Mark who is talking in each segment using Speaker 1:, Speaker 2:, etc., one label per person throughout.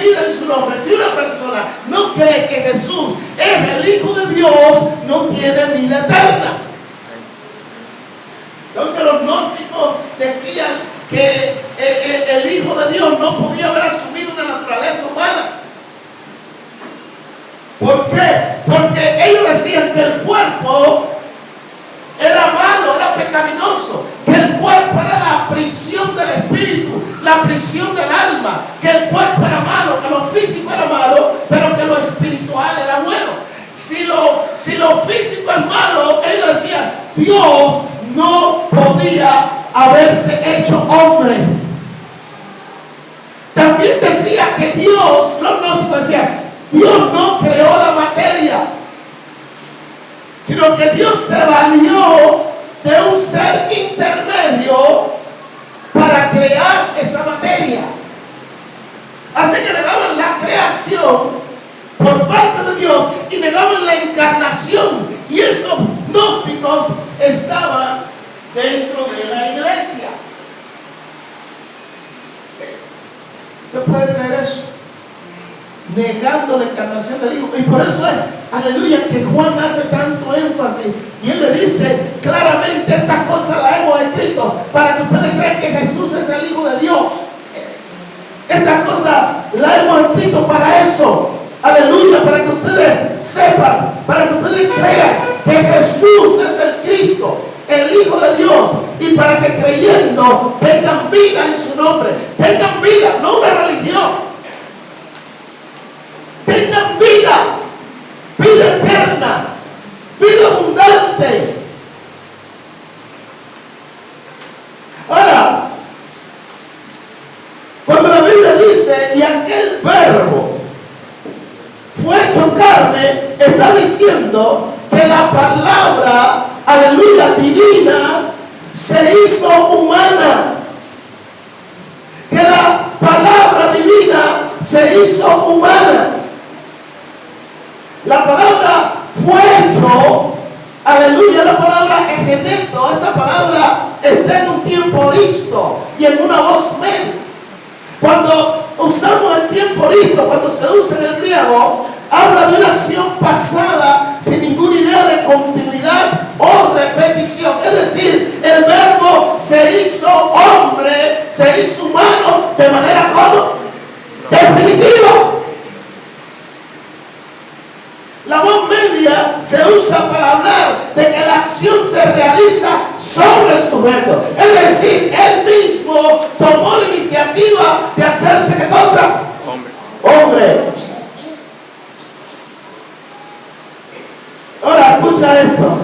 Speaker 1: vida en su nombre. Si una persona no cree que Jesús es el Hijo de Dios, no tiene vida eterna. Entonces los gnósticos decían que el Hijo de Dios no podía haber asumido una naturaleza humana. ¿Por qué? Porque ellos decían que el cuerpo era malo, era pecaminoso, que el cuerpo era la prisión del espíritu, la prisión del alma, que el cuerpo era malo, que lo físico era malo, pero que lo espiritual era bueno. Si lo físico es malo, ellos decían, Dios no podía haberse hecho hombre. También decía que Dios, los gnósticos decían, Dios no creó la materia, sino que Dios se valió de un ser intermedio para crear esa materia. Así que negaban la creación por parte de Dios y negaban la encarnación. Y esos gnósticos estaban dentro de la iglesia. ¿Usted puede creer eso? Negando la encarnación del Hijo. Y por eso es, aleluya, que Juan hace tanto énfasis y él le dice claramente, estas cosas las hemos escrito para que ustedes crean que Jesús es el Hijo de Dios. Estas cosas las hemos escrito para eso, aleluya, para que ustedes sepan, para que ustedes crean que Jesús es el Cristo, el Hijo de Dios, y para que creyendo tengan vida en su nombre. Tengan vida, no una religión. Tengan vida, vida eterna, vida abundante. Ahora, cuando la Biblia dice, y aquel verbo fue hecho carne, está diciendo que la palabra, aleluya, divina, se hizo humana. Que la palabra divina se hizo humana. La palabra fue hecho, aleluya, la palabra egeneto, esa palabra está en un tiempo listo y en una voz media. Cuando usamos el tiempo listo, cuando se usa en el griego, habla de una acción pasada sin ninguna idea de continuidad o repetición. Es decir, el verbo se hizo hombre, se hizo humano de manera como definitiva. La voz media se usa para hablar de que la acción se realiza sobre el sujeto. Es decir, él mismo tomó la iniciativa de hacerse ¿qué cosa? Hombre. Ahora escucha esto.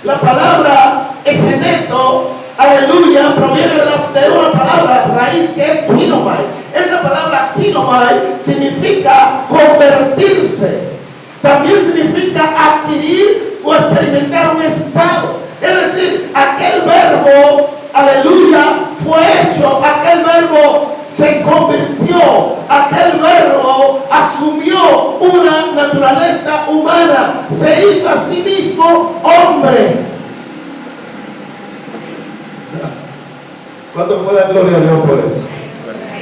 Speaker 1: La palabra egeneto, aleluya, proviene de una palabra raíz que es ginomai. Esa palabra ginomai significa convertirse. También significa adquirir o experimentar un estado. Es decir, aquel verbo, aleluya, fue hecho, aquel verbo se convirtió, aquel verbo asumió una naturaleza humana, se hizo a sí mismo hombre. ¿Cuánto puede dar gloria a Dios por eso?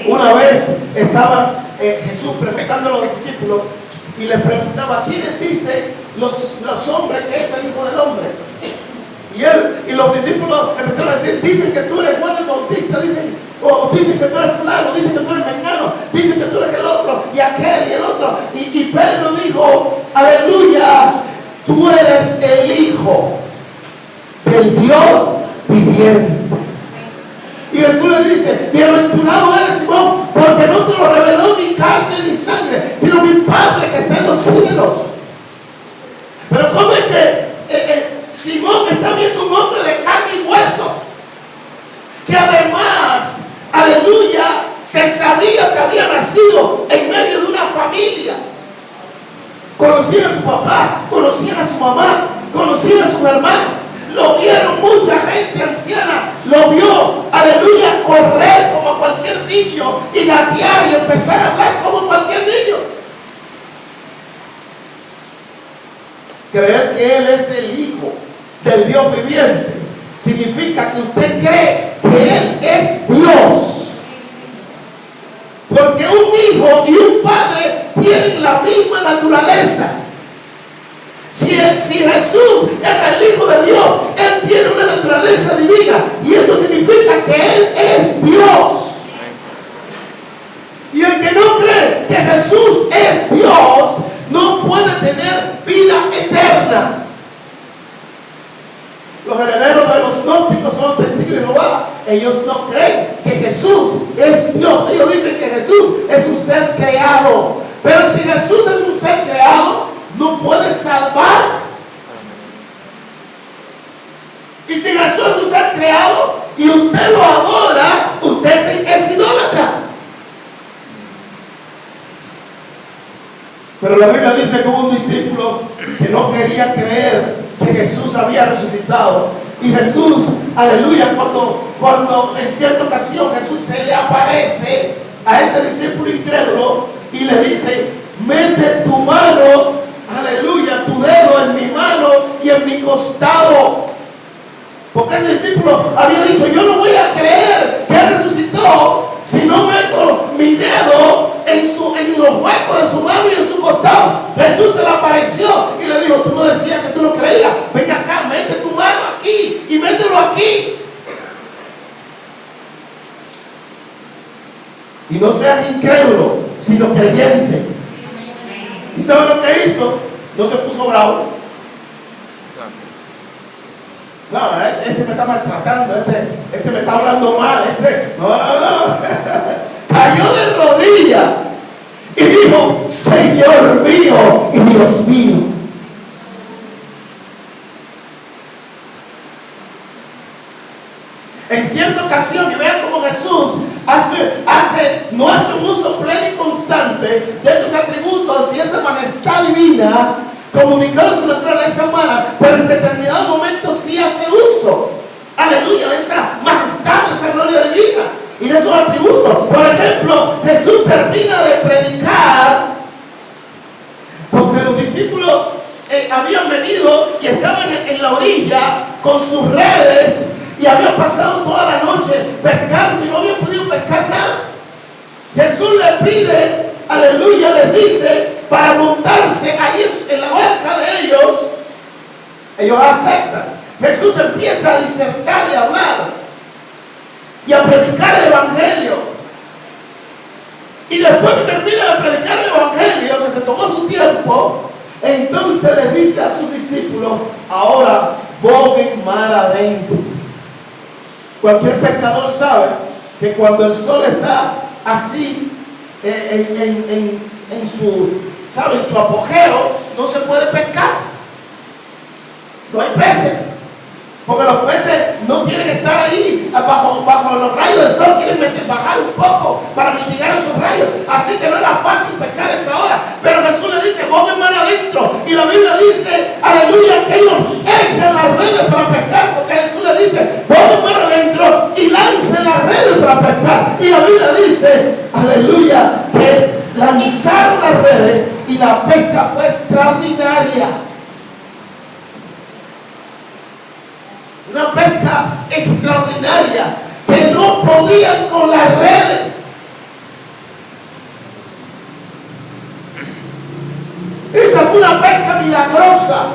Speaker 1: Una vez estaba Jesús preguntando a los discípulos y les preguntaba, ¿quiénes dicen los hombres que es el Hijo del Hombre? Y los discípulos empezaron a decir, dicen que tú eres Juan el Bautista, dicen que tú eres fulano, dicen que tú eres mengano, dicen que tú eres el otro, y aquel y el otro. Y Pedro dijo, aleluya, tú eres el Hijo del Dios viviente. Y Jesús le dice, bienaventurado eres, Simón, porque no te lo reveló ni carne ni sangre, sino mi Padre que está en los cielos. Pero ¿cómo es que Simón está viendo un hombre de carne y hueso? Que además, aleluya, se sabía que había nacido en medio de una familia. Conocían a su papá, conocían a su mamá, conocían a sus hermanos. Lo vieron mucha gente anciana, lo vio, aleluya, correr como cualquier niño y gatear y empezar a hablar como cualquier niño. Creer que Él es el Hijo del Dios viviente significa que usted cree que Él es Dios. Porque un hijo y un padre tienen la misma naturaleza. Si Jesús es el Hijo de Dios, Él tiene una naturaleza divina. Y esto significa que Él es Dios. Y el que no cree que Jesús es Dios, no puede tener vida eterna. Los herederos de los gnósticos son los testigos de Jehová. Ellos no creen que Jesús es Dios. Ellos dicen que Jesús es un ser creado. Pero si Jesús es un ser creado, no puede salvar. Y si Jesús es un ser creado y usted lo adora, usted es idólatra. Pero la Biblia dice que hubo un discípulo que no quería creer que Jesús había resucitado. Y Jesús, aleluya, cuando en cierta ocasión Jesús se le aparece a ese discípulo incrédulo y le dice: mete tu mano, aleluya, tu dedo en mi mano y en mi costado. Porque ese discípulo había dicho: yo no voy a creer que Él resucitó si no meto mi dedo en los huecos de su mano y en su costado. Jesús se le apareció y le dijo: tú no decías que tú no creías, ven acá, mete tu mano aquí y mételo aquí. Y no seas incrédulo, sino creyente. ¿Y sabes lo que hizo? No se puso bravo. No, este me está maltratando, este me está hablando mal, no. Cayó de rodillas y dijo: Señor mío y Dios mío. En cierta ocasión, y vean cómo Jesús no hace un uso pleno y constante de esos atributos y esa majestad divina comunicado en su naturaleza humana, pero en determinado momento sí hace uso, aleluya, de esa majestad, de esa gloria divina y de esos atributos. Por ejemplo, Jesús termina de predicar porque los discípulos habían venido y estaban en la orilla con sus redes y habían pasado toda la noche pescando y no habían podido pescar nada. Jesús les pide, aleluya, les dice para montarse ahí en la barca de ellos. Ellos aceptan. Jesús empieza a disertar y a hablar y a predicar el evangelio. Y después que termina de predicar el evangelio, que se tomó su tiempo, entonces les dice a sus discípulos: ahora boguen mar adentro. Cualquier pescador sabe que cuando el sol está así en su apogeo, no se puede pescar. No hay peces. Porque los peces no quieren estar ahí bajo los rayos del sol, quieren bajar un poco para mitigar esos rayos. Así que no era fácil pescar a esa hora. Pero Jesús le dice: pongan mano adentro. Y la Biblia dice, aleluya, que ellos echen las redes para pescar. Porque Jesús le dice: pongan mano adentro y lancen las redes para pescar. Y la Biblia dice, aleluya, que lanzaron las redes y la pesca fue extraordinaria. Una pesca extraordinaria que no podían con las redes. Esa fue una pesca milagrosa.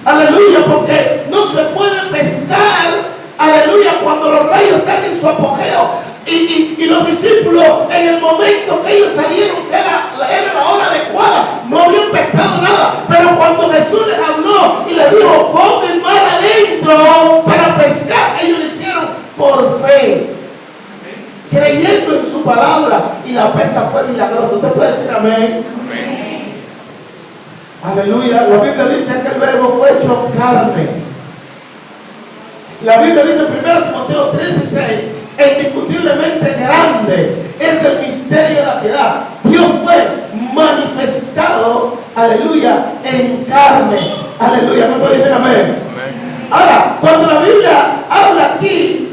Speaker 1: Aleluya, porque no se puede pescar, aleluya, cuando los rayos están en su apogeo. Y los discípulos, en el momento que ellos salieron, que era la hora adecuada, no habían pescado nada. Pero cuando Jesús les habló y les dijo: pongan mar adentro para pescar, ellos lo hicieron por fe, creyendo en su palabra, y la pesca fue milagrosa. ¿Usted puede decir amén? Amén. Aleluya. La Biblia dice que el verbo fue hecho carne. La Biblia dice en 1 Timoteo 3:16: indiscutiblemente grande es el misterio de la piedad. Dios fue manifestado, aleluya, en carne. Aleluya. ¿Cuántos dicen amén? Amén. Ahora, cuando la Biblia habla aquí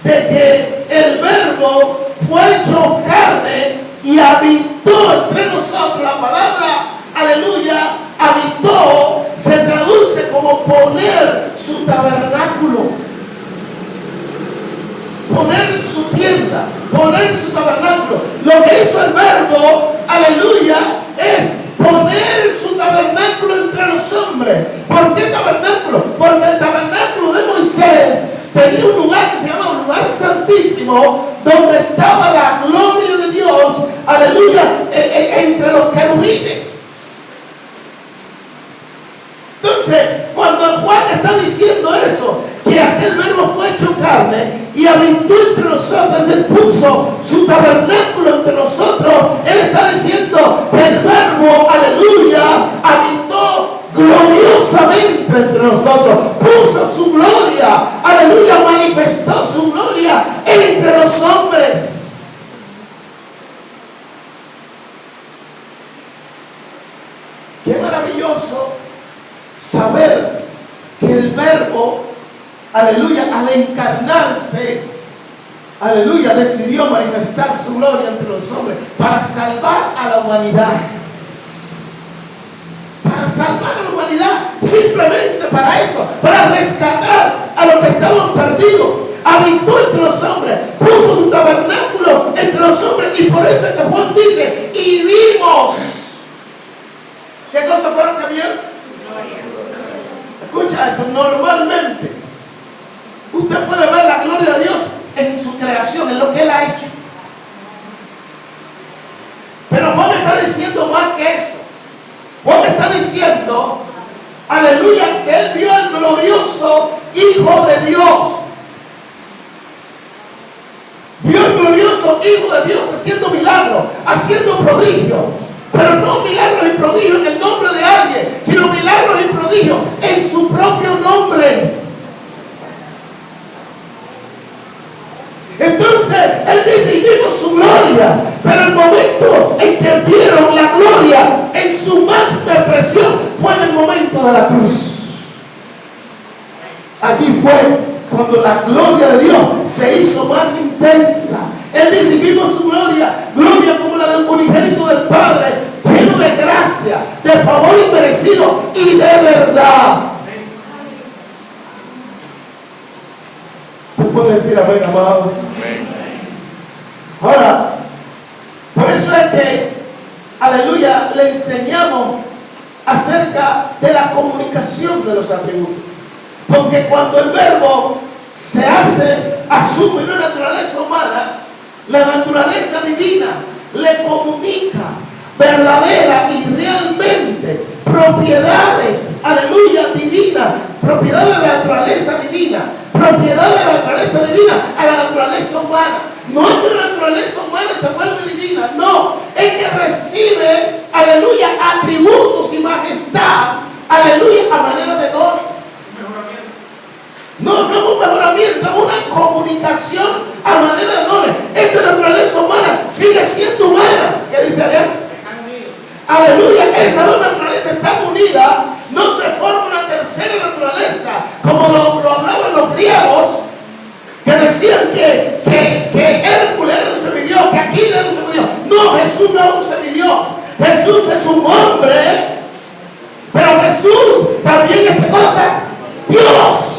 Speaker 1: de que el verbo fue hecho carne y habitó entre nosotros, la palabra, aleluya, habitó, se traduce como poner su tabernáculo. Poner su tienda, poner su tabernáculo. Lo que hizo el verbo, aleluya, es poner su tabernáculo entre los hombres. ¿Por qué tabernáculo? Porque el tabernáculo de Moisés tenía un lugar que se llama un lugar santísimo, donde estaba la gloria de Dios, aleluya, entre los querubines. Entonces, cuando Juan está diciendo eso, que aquel verbo fue hecho carne y habitó entre nosotros, él puso su tabernáculo entre nosotros, él está diciendo que el verbo, aleluya, habitó gloriosamente entre nosotros, puso su gloria, aleluya, manifestó su gloria entre los hombres. Qué maravilloso saber que el verbo, aleluya, al encarnarse, aleluya, decidió manifestar su gloria entre los hombres para salvar a la humanidad. Para salvar a la humanidad, simplemente para eso, para rescatar a los que estaban perdidos. Habitó entre los hombres, puso su tabernáculo entre los hombres, y por eso es que Juan dice, y vimos. ¿Qué cosas fueron que vieron? Escucha esto, normalmente usted puede ver la gloria de Dios en su creación, en lo que Él ha hecho. Pero Juan está diciendo más que eso. Juan está diciendo, aleluya, que Él vio al glorioso Hijo de Dios. Vio al glorioso Hijo de Dios haciendo milagros, haciendo prodigios. Pero no milagros y prodigios en el nombre de alguien, sino milagros y prodigios en su propio nombre. Entonces, él dice, y vimos su gloria, pero el momento en que vieron la gloria en su máxima expresión fue en el momento de la cruz. Aquí fue cuando la gloria de Dios se hizo más intensa. Él dice, y vimos su gloria, gloria como la del unigénito del Padre, lleno de gracia, de favor inmerecido y de verdad. ¿Tú puedes decir amén, amado? Ahora, por eso es que, aleluya, le enseñamos acerca de la comunicación de los atributos. Porque cuando el verbo se asume una naturaleza humana, la naturaleza divina le comunica verdadera y realmente propiedades, aleluya, divinas, propiedades de la naturaleza divina, propiedad de la naturaleza divina a la naturaleza humana. No es que la naturaleza humana se vuelve divina, no, es que recibe, aleluya, atributos y majestad, aleluya, a manera de dones. No es un mejoramiento, es una comunicación a manera de dones. Esa naturaleza humana sigue siendo humana. ¿Qué dice Ariel? Aleluya, esas dos naturalezas están unidas, no se forma una tercera naturaleza, como lo hablaban los griegos, que decían que Hércules era un semidios, que Aquiles era un semidios. No, Jesús no es un semidios, Jesús es un hombre, pero Jesús también es, ¿qué cosa? Dios.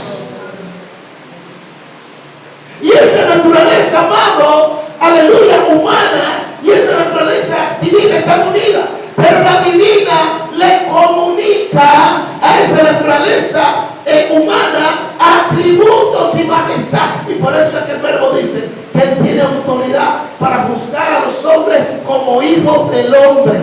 Speaker 1: Y esa naturaleza, amado, aleluya, humana, y esa naturaleza divina están unidas. Pero la divina le comunica a esa naturaleza humana atributos y majestad. Y por eso es que el verbo dice que Él tiene autoridad para juzgar a los hombres como hijos del hombre.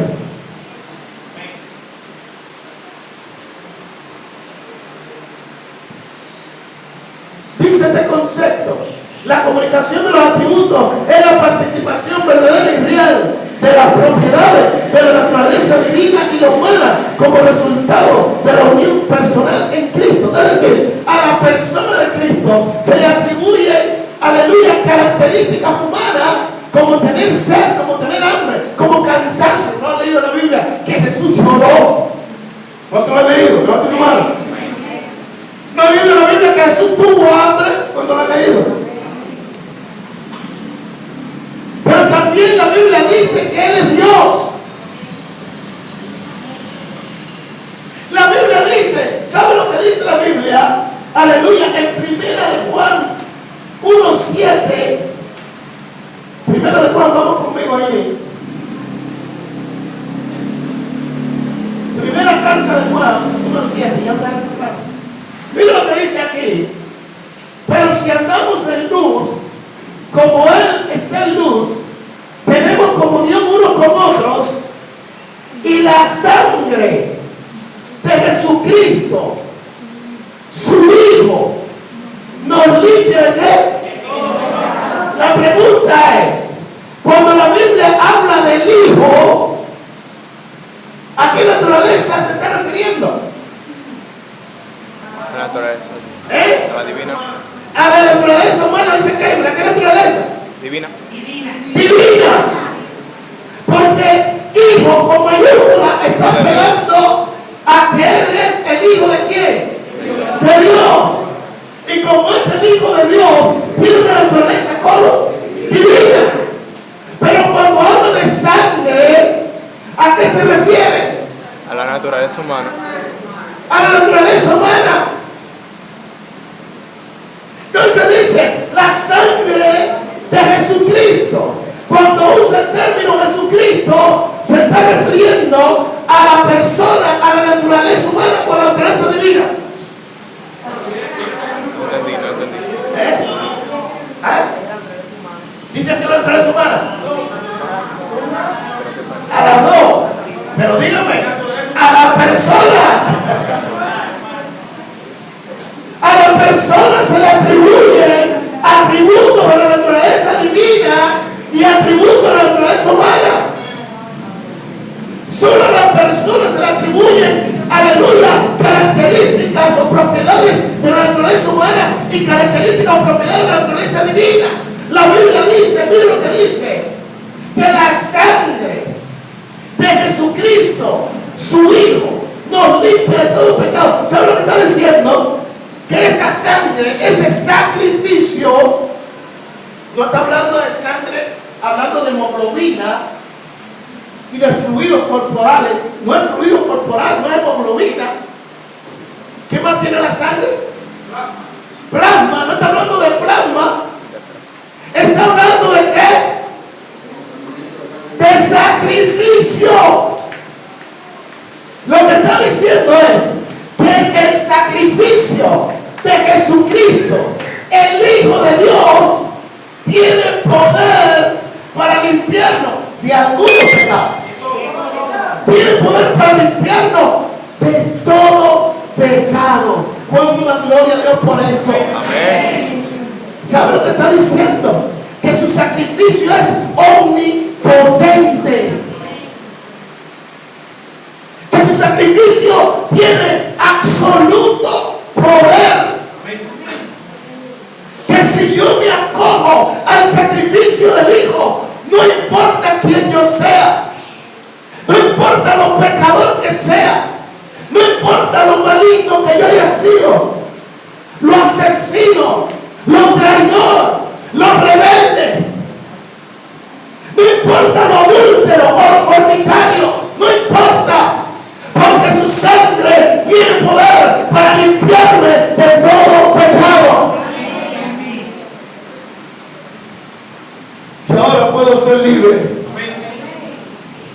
Speaker 1: Dice este concepto: la comunicación de los atributos es la participación verdadera y real de las propiedades de la naturaleza divina y la humana como resultado de la unión personal en Cristo. Es decir, a la persona de Cristo se le atribuye, aleluya, características humanas como tener sed, como tener hambre, como cansancio. ¿No han leído sangre de Jesucristo, su Hijo, nos limpia de qué? La pregunta es, cuando la Biblia habla del Hijo, ¿a qué naturaleza se está refiriendo?
Speaker 2: A la naturaleza. A la divina.
Speaker 1: A la naturaleza humana, dice que ¿a qué naturaleza?
Speaker 2: Divina.
Speaker 1: Divina. Porque Hijo con mayúscula está apelando a que Él es el Hijo de quién? De Dios. Y como es el Hijo de Dios, tiene una naturaleza como divina. Pero cuando habla de sangre, ¿a qué se refiere?
Speaker 2: A la naturaleza humana.
Speaker 1: A la naturaleza humana. Entonces dice, la sangre de Jesucristo. Cuando usa el término Jesucristo, se está refiriendo a la persona, a la naturaleza humana con la naturaleza divina.
Speaker 2: No entendí.
Speaker 1: Dice que la naturaleza humana. A las dos. Pero dígame, a la persona. A la persona se le atribuyen atributos de la naturaleza divina y atributos de la naturaleza humana. Solo a la persona se le atribuyen, aleluya, características o propiedades de la naturaleza humana y características o propiedades de la naturaleza divina. La Biblia dice, mire lo que dice, que la sangre de Jesucristo, su Hijo, nos limpia de todo pecado. ¿Sabe lo que está diciendo? Que esa sangre, ese sacrificio, no está hablando de sangre, hablando de hemoglobina y de fluidos corporales. No es fluido corporal, no es hemoglobina. ¿Qué más tiene la sangre? Plasma. No está hablando de plasma. Está hablando de qué? De sacrificio. Lo que está diciendo es que el sacrificio de Jesucristo, el Hijo de Dios, tiene poder para limpiarnos de algunos pecados. Tiene poder para limpiarnos de todo pecado. ¿Cuánto da gloria a Dios por eso?
Speaker 2: Amén.
Speaker 1: ¿Sabe lo que está diciendo? Que su sacrificio es omnipotente. Que su sacrificio tiene absoluto poder. Que si yo me acojo al sacrificio del Hijo, no importa quién yo sea, no importa lo pecador que sea, no importa lo maligno que yo haya sido, lo asesino, lo traidor, lo rebelde, no importa lo adúltero o lo fornicario, no importa, porque su sangre tiene poder para limpiarme de todo pecado. Y ahora puedo ser libre.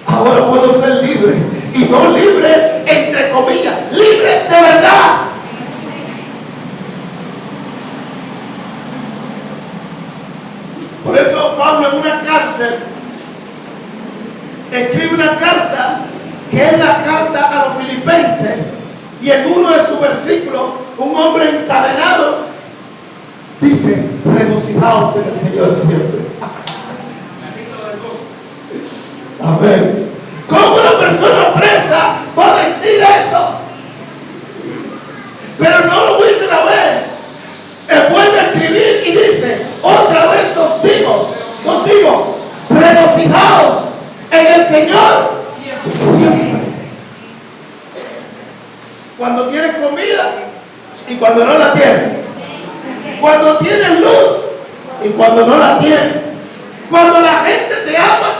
Speaker 1: Ahora puedo ser libre. Y no libre entre comillas, libre de verdad. Por eso Pablo en una cárcel escribe una carta que es la carta a los filipenses, y en uno de sus versículos un hombre encadenado dice: regocijaos en el Señor siempre. Amén. ¿Cómo una persona presa va a decir eso? Pero no lo dice una vez. Él vuelve a escribir y dice: otra vez os digo, regocijaos en el Señor siempre. Cuando tienes comida y cuando no la tienes. Cuando tienes luz y cuando no la tienes. Cuando la gente te ama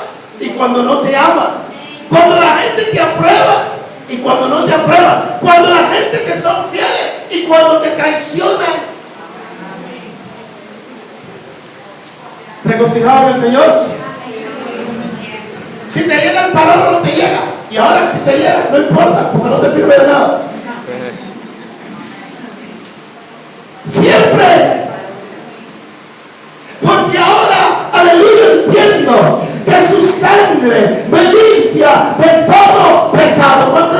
Speaker 1: y cuando no te ama. Cuando la gente te aprueba y cuando no te aprueba. Cuando la gente te son fieles y cuando te traicionan. ¿Regocijado en el Señor? Si te llega el parado o no te llega. Y ahora si te llega, no importa, porque no te sirve de nada. Siempre. Porque ahora, aleluya, entiendo que su sangre me limpia de todo pecado. ¿Cuánto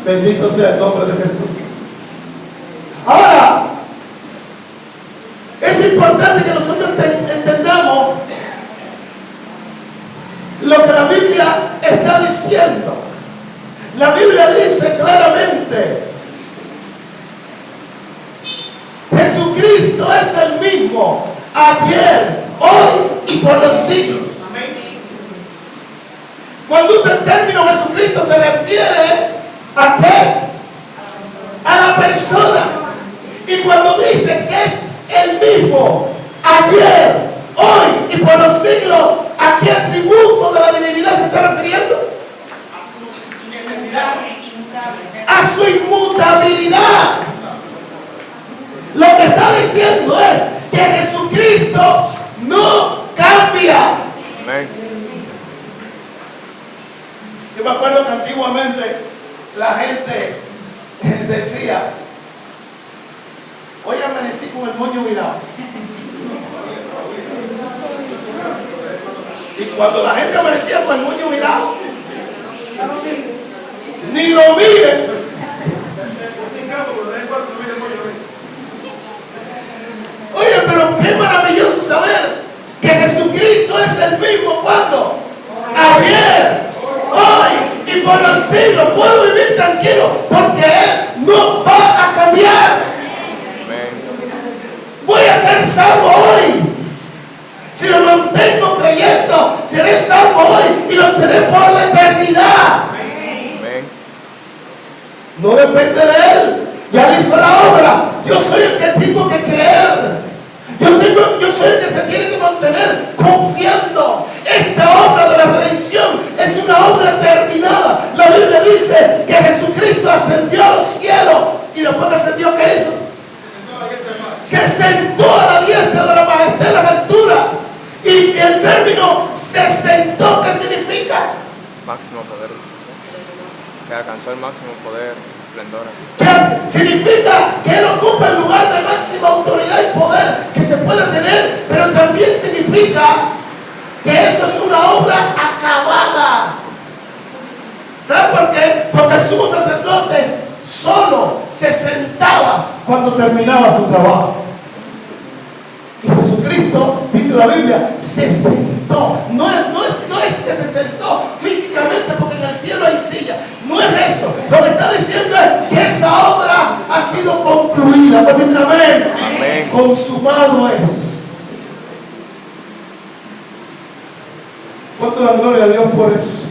Speaker 1: Bendito sea el nombre de Jesús. Ahora, es importante que nosotros entendamos lo que la Biblia está diciendo. La Biblia dice claramente: Jesucristo es el mismo ayer, hoy y por los siglos. Cuando usa el término Jesucristo se refiere ¿a qué? A la persona. Y cuando dice que es el mismo ayer, hoy y por los siglos, ¿a qué atributo de la divinidad se está refiriendo? A su inmutabilidad. Lo que está diciendo es que Jesucristo no cambia.
Speaker 2: Amén.
Speaker 1: Yo me acuerdo que antiguamente la gente decía: hoy amanecí con el moño virado. Y cuando la gente amanecía con el moño virado, ni lo miren. Oye, pero qué maravilloso saber que Jesucristo es el mismo cuando ayer, hoy y por los siglos. Puedo vivir tranquilo porque Él no va a cambiar. Voy a ser salvo hoy. Si me mantengo creyendo, seré salvo hoy y lo seré por la eternidad. No depende de Él. Ya Él hizo la obra. Yo soy el que tengo que creer. Yo soy el que se tiene que mantener confiando. Esta obra de la redención es una obra terminada. La Biblia dice que Jesucristo ascendió a los cielos. Y después que ascendió, ¿qué hizo? Se sentó a la diestra de la majestad de la altura. Y el término se sentó, ¿qué significa?
Speaker 2: Máximo poder. Que alcanzó el máximo poder, esplendor.
Speaker 1: Que significa que Él ocupa el lugar de máxima autoridad y poder que se puede tener, pero también significa que eso es una obra acabada. ¿Sabe por qué? Porque el sumo sacerdote solo se sentaba cuando terminaba su trabajo. Y Jesucristo, dice la Biblia, se sentó. No es que se sentó físicamente porque en el cielo hay silla. No es eso. Lo que está diciendo es que esa obra ha sido concluida. Pues dice amén.
Speaker 2: Amén.
Speaker 1: Consumado es. ¿Cuánto dan gloria a Dios por eso?